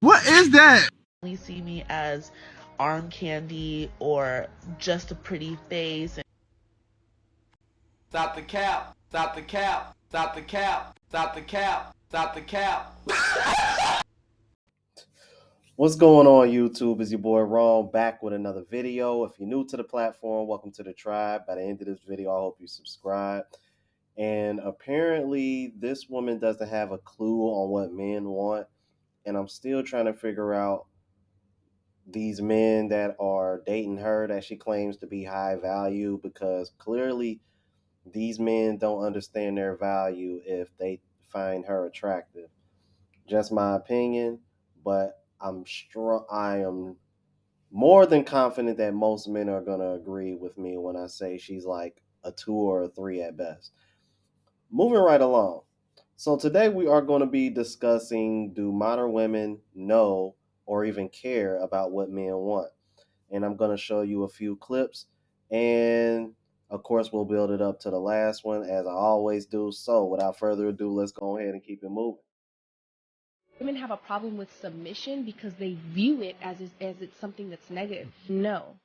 What is that? See me as arm candy or just a pretty face. Stop the cap. Stop the cap. Stop the cap. Stop the cap. Stop the cap. What's going on, YouTube? Is your boy Ron back with another video. If you're new to the platform, welcome to the tribe. By the end of this video, I hope you subscribe. And apparently, this woman doesn't have a clue on what men want. And I'm still trying to figure out these men that are dating her that she claims to be high value, because clearly these men don't understand their value if they find her attractive. Just my opinion, but I am more than confident that most men are going to agree with me when I say she's like a 2 or a 3 at best. Moving right along. So today we are going to be discussing, do modern women know or even care about what men want? And I'm going to show you a few clips, and of course we'll build it up to the last one as I always do. So without further ado, let's go ahead and keep it moving. Women have a problem with submission because they view it as it's something that's negative. No.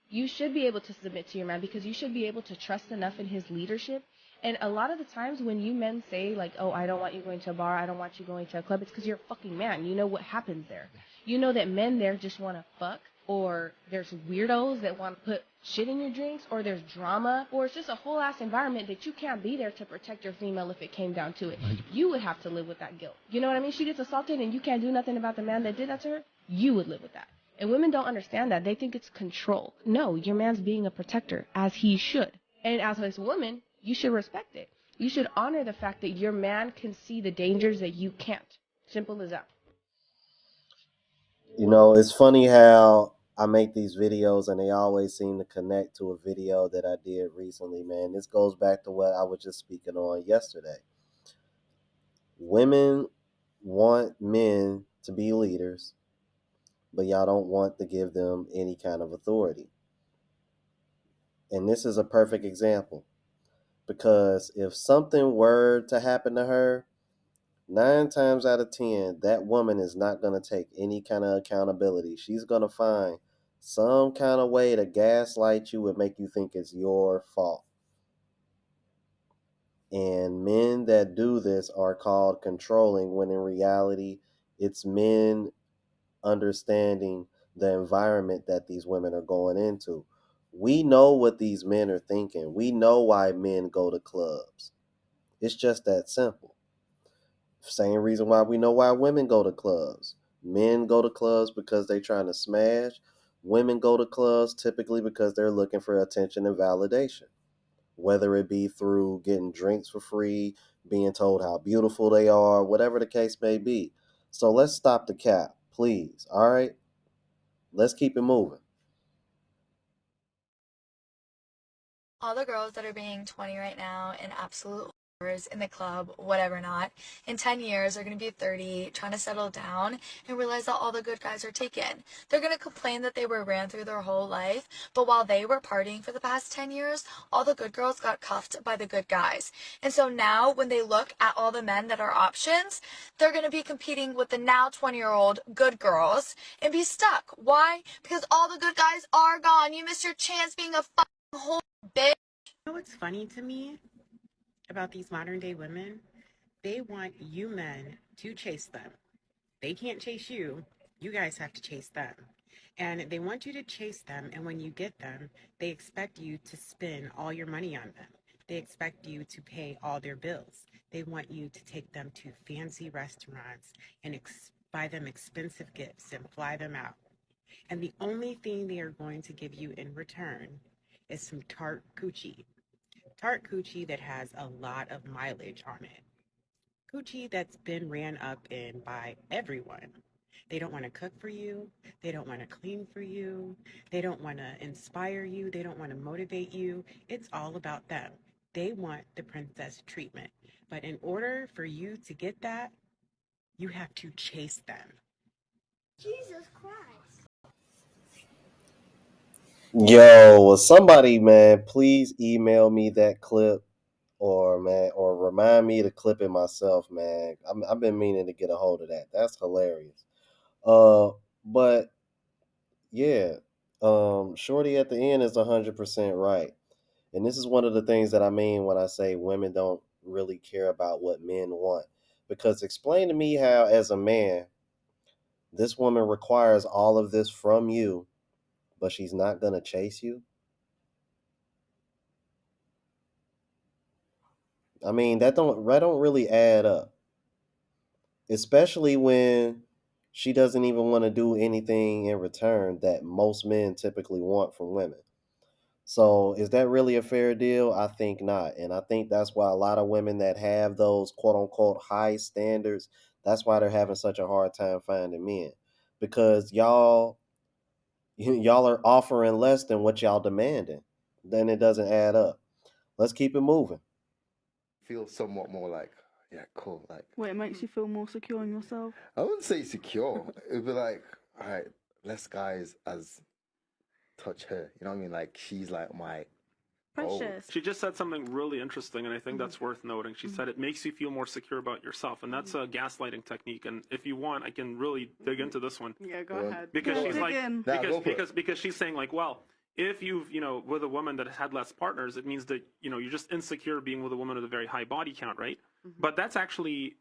You should be able to submit to your man because you should be able to trust enough in his leadership. And a lot of the times when you men say, like, oh, I don't want you going to a bar, I don't want you going to a club, it's because you're a fucking man. You know what happens there. You know that men there just want to fuck, or there's weirdos that want to put shit in your drinks, or there's drama, or it's just a whole ass environment that you can't be there to protect your female if it came down to it. You would have to live with that guilt. You know what I mean? She gets assaulted and you can't do nothing about the man that did that to her. You would live with that. And women don't understand that. They think it's control. No, your man's being a protector, as he should. And as a woman, you should respect it. You should honor the fact that your man can see the dangers that you can't. Simple as that. You know, it's funny how I make these videos and they always seem to connect to a video that I did recently, man. This goes back to what I was just speaking on yesterday. Women want men to be leaders, but y'all don't want to give them any kind of authority. And this is a perfect example, because if something were to happen to her, 9 times out of 10, that woman is not going to take any kind of accountability. She's going to find some kind of way to gaslight you and make you think it's your fault. And men that do this are called controlling, when in reality, it's men understanding the environment that these women are going into. We know what these men are thinking. We know why men go to clubs. It's just that simple. Same reason why we know why women go to clubs. Men go to clubs because they're trying to smash. Women go to clubs typically because they're looking for attention and validation, whether it be through getting drinks for free, being told how beautiful they are, whatever the case may be. So let's stop the cap, please. All right? Let's keep it moving. All the girls that are being 20 right now and absolute whores in the club, whatever not, in 10 years are going to be 30, trying to settle down and realize that all the good guys are taken. They're going to complain that they were ran through their whole life, but while they were partying for the past 10 years, all the good girls got cuffed by the good guys. And so now when they look at all the men that are options, they're going to be competing with the now 20-year-old good girls and be stuck. Why? Because all the good guys are gone. You missed your chance being a fucking whore, bitch. You know what's funny to me about these modern day women? They want you men to chase them. They can't chase you. You guys have to chase them. And they want you to chase them. And when you get them, they expect you to spend all your money on them. They expect you to pay all their bills. They want you to take them to fancy restaurants and buy them expensive gifts and fly them out. And the only thing they are going to give you in return is some tart coochie. Tart coochie that has a lot of mileage on it. Coochie that's been ran up in by everyone. They don't want to cook for you. They don't want to clean for you. They don't want to inspire you. They don't want to motivate you. It's all about them. They want the princess treatment. But in order for you to get that, you have to chase them. Jesus Christ. Yo, will somebody, man, please email me that clip, or remind me to clip it myself, man. I've been meaning to get a hold of that. That's hilarious. But yeah, Shorty at the end is 100% right. And this is one of the things that I mean when I say women don't really care about what men want. Because explain to me how, as a man, this woman requires all of this from you, but she's not gonna chase you. I mean, that don't really add up. Especially when she doesn't even want to do anything in return that most men typically want from women. So is that really a fair deal? I think not. And I think that's why a lot of women that have those quote unquote high standards, that's why they're having such a hard time finding men. Because y'all are offering less than what y'all demanding. Then it doesn't add up. Let's keep it moving. Feel somewhat more like, yeah, cool. Like, What, it makes you feel more secure in yourself? I wouldn't say secure. It'd be like, all right, less guys as touch her. You know what I mean? Like, she's like my gold. Precious. She just said something really interesting, and I think that's worth noting. She said it makes you feel more secure about yourself, and that's a gaslighting technique. And if you want, I can really dig into this one. Yeah, go ahead. Because she's like, Nah, because she's saying like, well, if you've, with a woman that has had less partners, it means that, you're just insecure being with a woman with a very high body count, right? But that's actually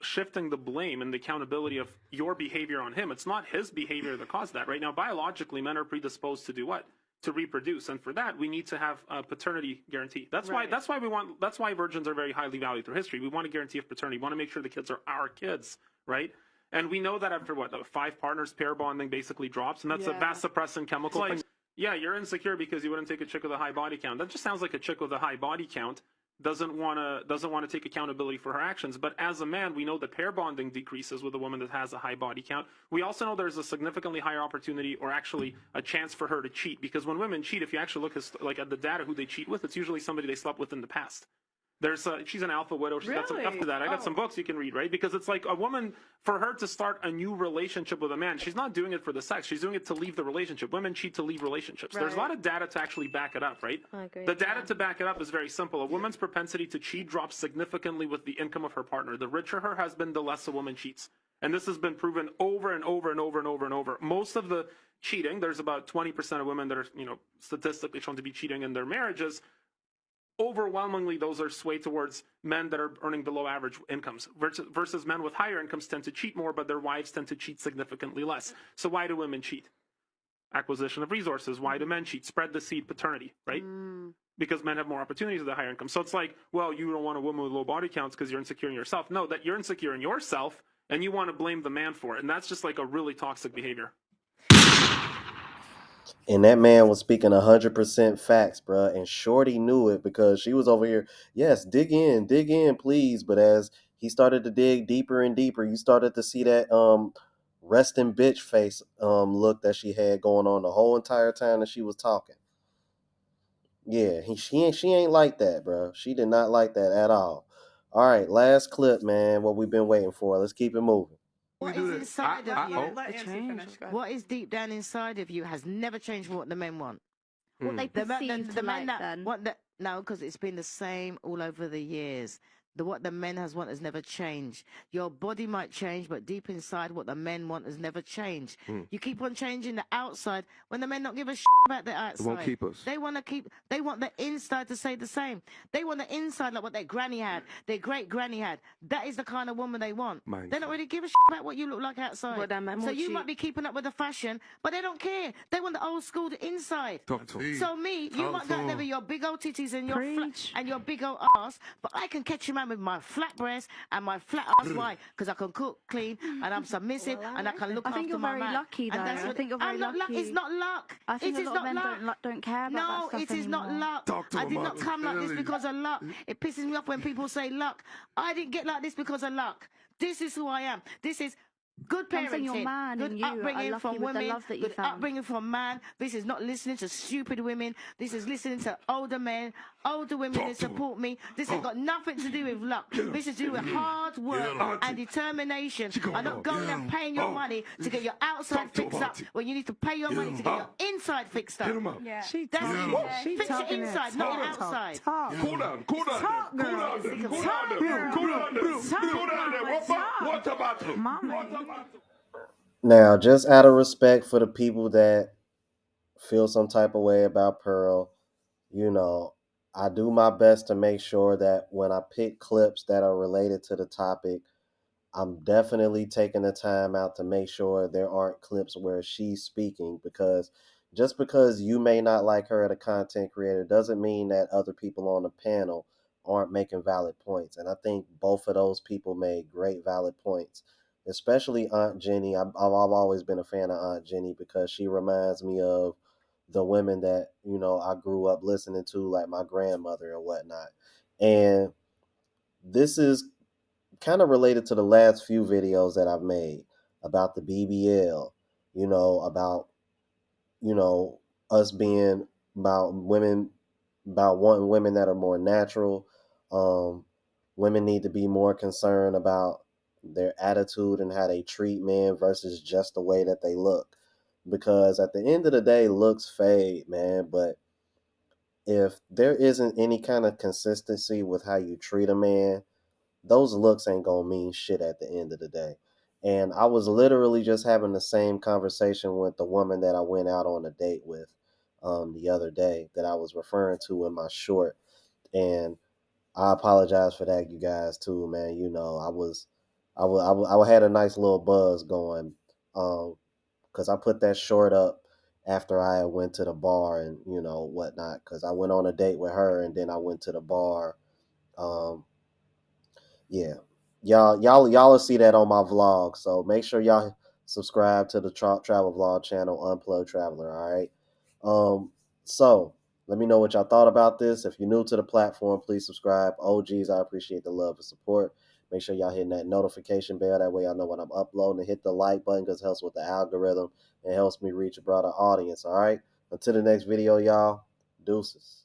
shifting the blame and the accountability of your behavior on him. It's not his behavior that caused that. Right now, biologically, men are predisposed to do what? To reproduce, and for that we need to have a paternity guarantee. That's why virgins are very highly valued through history. We want a guarantee of paternity. We want to make sure the kids are our kids, right? And we know that after 5 partners, pair bonding basically drops, and that's a vasopressin chemical. Like, yeah, you're insecure because you wouldn't take a chick with a high body count. That just sounds like a chick with a high body count doesn't want to take accountability for her actions. But as a man, we know that pair bonding decreases with a woman that has a high body count. We also know there's a significantly higher opportunity, or actually a chance, for her to cheat, because when women cheat, if you actually look at the data who they cheat with, it's usually somebody they slept with in the past. She's an alpha widow. She's got some stuff to that. I got some books you can read, right? Because it's like a woman, for her to start a new relationship with a man, she's not doing it for the sex. She's doing it to leave the relationship. Women cheat to leave relationships. There's a lot of data to actually back it up, right? I agree. The data to back it up is very simple. A woman's propensity to cheat drops significantly with the income of her partner. The richer her husband, the less a woman cheats. And this has been proven over and over and over and over and over. Most of the cheating, there's about 20% of women that are, statistically shown to be cheating in their marriages. Overwhelmingly, those are swayed towards men that are earning below average incomes versus men with higher incomes tend to cheat more, but their wives tend to cheat significantly less. So why do women cheat? Acquisition of resources. Why do men cheat? Spread the seed, paternity, right? Because men have more opportunities with a higher income. So it's like, well, you don't want a woman with low body counts because you're insecure in yourself. No, that you're insecure in yourself and you want to blame the man for it. And that's just like a really toxic behavior. And that man was speaking 100% facts, bruh. And Shorty knew it because she was over here. Yes, dig in, please. But as he started to dig deeper and deeper, you started to see that resting bitch face look that she had going on the whole entire time that she was talking. Yeah, she ain't like that, bro. She did not like that at all. All right, last clip, man. What we've been waiting for. Let's keep it moving. What is inside of you? What is deep down inside of you has never changed from what the men want. What they perceive the like men that then. want that, no, because it's been the same all over the years. What the men has want has never changed. Your body might change, but deep inside, what the men want has never changed. You keep on changing the outside when the men don't give a shit about the outside. They won't keep us. They want the inside to stay the same. They want the inside like what their granny had, their great granny had. That is the kind of woman they want. They don't really give a shit about what you look like outside. So you might be keeping up with the fashion, but they don't care. They want the old school, the inside. Talk to him. So me, you might not have your big old titties and your big old ass, but I can catch you man with my flat breast and my flat ass. Why? Because I can cook, clean, and I'm submissive, and I can look after my man. I think you're very lucky, though. I think you're very lucky. It's not luck. I think a lot of men don't care about that stuff No, it is not luck. I did not come like this because of luck. It pisses me off when people say luck. I didn't get like this because of luck. This is who I am. This is good parenting, your man good and you upbringing are from lucky with the women, love that you good found. upbringing from man. This is not listening to stupid women. This is listening to older men, older women that support me. This has got nothing to do with luck. This is to do with hard work and determination. I'm not going and paying your money to get your outside fixed up when you need to pay your money to get your inside fixed up. Yeah. Fix your inside, not your outside. Cool down. Talk, girl. What about him? Mama. Now, just out of respect for the people that feel some type of way about Pearl, you know, I do my best to make sure that when I pick clips that are related to the topic, I'm definitely taking the time out to make sure there aren't clips where she's speaking, because just because you may not like her as a content creator doesn't mean that other people on the panel aren't making valid points. And I think both of those people made great valid points, especially Aunt Jenny. I've always been a fan of Aunt Jenny because she reminds me of the women that, you know, I grew up listening to, like my grandmother and whatnot. And this is kind of related to the last few videos that I've made about the BBL, about, you know, us being about women, about wanting women that are more natural. Um, Women need to be more concerned about their attitude and how they treat men versus just the way that they look. Because at the end of the day, looks fade, man. But if there isn't any kind of consistency with how you treat a man, those looks ain't gonna mean shit at the end of the day. And I was literally just having the same conversation with the woman that I went out on a date with the other day that I was referring to in my short. And I apologize for that, you guys, too, man. You know, I had a nice little buzz going because I put that short up after I went to the bar and, you know, whatnot, because I went on a date with her and then I went to the bar. Um, yeah, y'all will see that on my vlog. So make sure y'all subscribe to the travel vlog channel, Unplugged Traveler. All right. So let me know what y'all thought about this. If you're new to the platform, please subscribe. OGs, I appreciate the love and support. Make sure y'all hitting that notification bell. That way y'all know when I'm uploading. And hit the like button because it helps with the algorithm and helps me reach a broader audience. All right. Until the next video, y'all. Deuces.